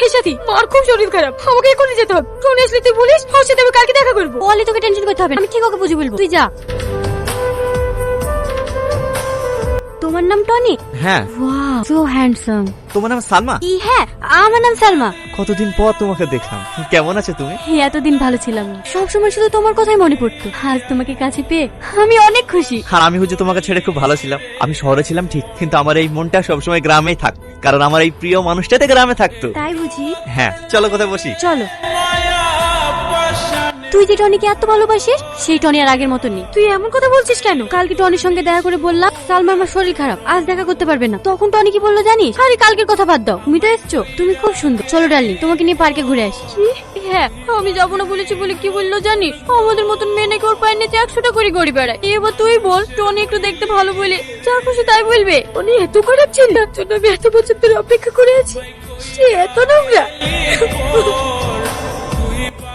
হে সাথী, মার খুব শরীর খারাপ, আমাকে এখনই যেতে হবে। টনি আসলে তুই বলিস ওর সাথে আমি কালকে দেখা করবো। বলে তোকে টেনশন করতে হবে না, আমি ঠিক ওকে বুঝে বলবো, তুই যা। তোমার নাম টনি? হ্যাঁ। Wow, so handsome. তোমার নাম সালমা? হ্যাঁ, আমার নাম সালমা। কতদিন পর তোমাকে দেখলাম, কেমন আছো তুমি? এতদিন ভালো ছিলাম না, সবসময় শুধু তোমার কথাই মনে পড়তো। আজ তোমাকে কাছে পেয়ে আমি অনেক খুশি। আর আমি হচ্ছে তোমাকে ছেড়ে খুব ভালো ছিলাম। আমি শহরে ছিলাম ঠিক, কিন্তু আমার এই মনটা সবসময় গ্রামেই থাক, কারণ আমার এই প্রিয় মানুষটাতে গ্রামে থাকতো। তাই বুঝি? হ্যাঁ, চলো কোথায় বসি। চলো। তুই যে টনিকে এত ভালোবাসিস, সেই টনি আর আগের মতো নেই। তুই এমন কথা বলছিস কেন? কালকে টনির সঙ্গে দেখা করে বললাম সালমা আমার শরীর খারাপ, আজ দেখা করতে পারবে না। তখন টনি কি বললো জানিস? আরে কালকের কথা বাদ দাও, তুমি তো এসছো, তুমি খুব সুন্দর। চলো ডার্লিং, তোমাকে নিয়ে পার্কে ঘুরে আসি। হ্যাঁ, আমি যাবো না বলেছি বলে কি বললো জানিস? আমাদের মতন মেয়ে নাকি ওর পায়ের নিচে 100টা করে গড়ি বেড়ায়। এবার তুই বল, টনি একটু দেখতে ভালো বলে যা খুশি তাই বলবে। টনি এত খারাপ ছিল, তার জন্য আমি এত বছর ধরে অপেক্ষা করে আছি। সে এত নোংরা।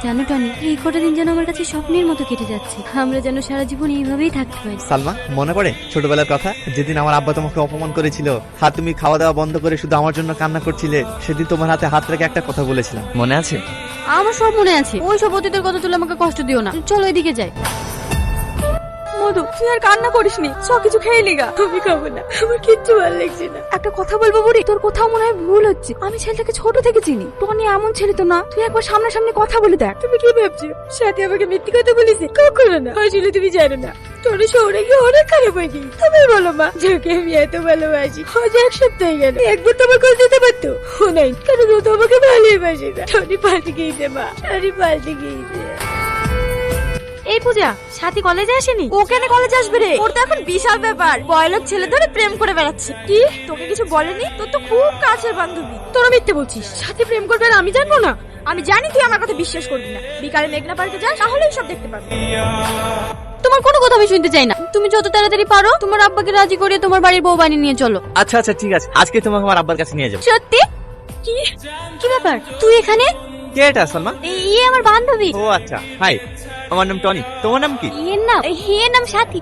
জানো টনি, এই কটা দিন যেন আমার কাছে স্বপ্নের মতো কেটে যাচ্ছে। আমরা যেন সারা জীবন এইভাবেই থাকতে পারি। সালমা, মনে পড়ে ছোটবেলার কথা, যেদিন আমার আব্বা তোমাকে অপমান করেছিল, আর তুমি খাওয়া দাওয়া বন্ধ করে শুধু আমার জন্য কান্না করছিলে? সেদিন তোমার হাতে হাত রেখে একটা কথা বলেছিলাম, মনে আছে? আমার সব মনে আছে। ওই সব অতীতের কথা তুলে আমাকে কষ্ট দিও না। চলো এদিকে যাই। মধু, তুই আর কান্না করিসনি, সব কিছু খেয়ে নিগা। আমি খাবো না, আমার কিচ্ছু ভালো লাগছে না। একটা কথা বলবো বুড়ি, তোর কোথাও মনে হয় ভুল হচ্ছে। আমি ছেলেটাকে ছোট থেকে চিনি, টনি এমন ছেলে তো না। তুই একবার সামনাসামনি কথা বলে দেখ। তুমি কি ভাবছো সাথে আমাকে মিথ্যে কথা বলেছে? কখনো না। আসলে তুমি জানো না, টনি শহরে গিয়ে অনেক খারাপ হয়ে গেছে। তুমি বলো মা, যাকে আমি এত ভালোবাসি, আজ 1 সপ্তাহ হয়ে গেল, একবার তোমার কথা দিতে পারতো। ও নাই, কারণ ও তো আমাকে ভালোবাসে না। টনি পাল্টে গিয়েছে মা, টনি পাল্টে গিয়েছে। এই পূজা, সাথী কলেজে আসেনি? ও কেন কলেজে আসবে রে? ওর তো এখন বিশাল ব্যাপার, বয়লোক ছেলে ধরে প্রেম করে বেড়াচ্ছে। কি, তোকে কিছু বলেনি? তোর তো খুব কাছের বান্ধবী। তোরা মিথ্যে বলছিস, সাথী প্রেম করবে আর আমি জানবো না? আমি জানি তুই আমার কথা বিশ্বাস করবি না। বিকালে মেঘনা পার্কে যা, তাহলেই সব দেখতে পাবি। তোমার কোনো কথা আমি শুনতে চাই না। তুমি যত তাড়াতাড়ি পারো তোমার আব্বাকে রাজি করে তোমার বাড়ির বউ বানিয়ে নিয়ে চলো। আচ্ছা আচ্ছা, ঠিক আছে, আজকে তোমাকে আমার আব্বার কাছে নিয়ে যাবো। সত্যি? কি কি ব্যাপার, তুই এখানে? কে এটা সালমা? ইয়ে আমার বান্ধবী। ও আচ্ছা, হাই, আমার নাম টনি, তোমার নাম কি? এর নাম সাথী।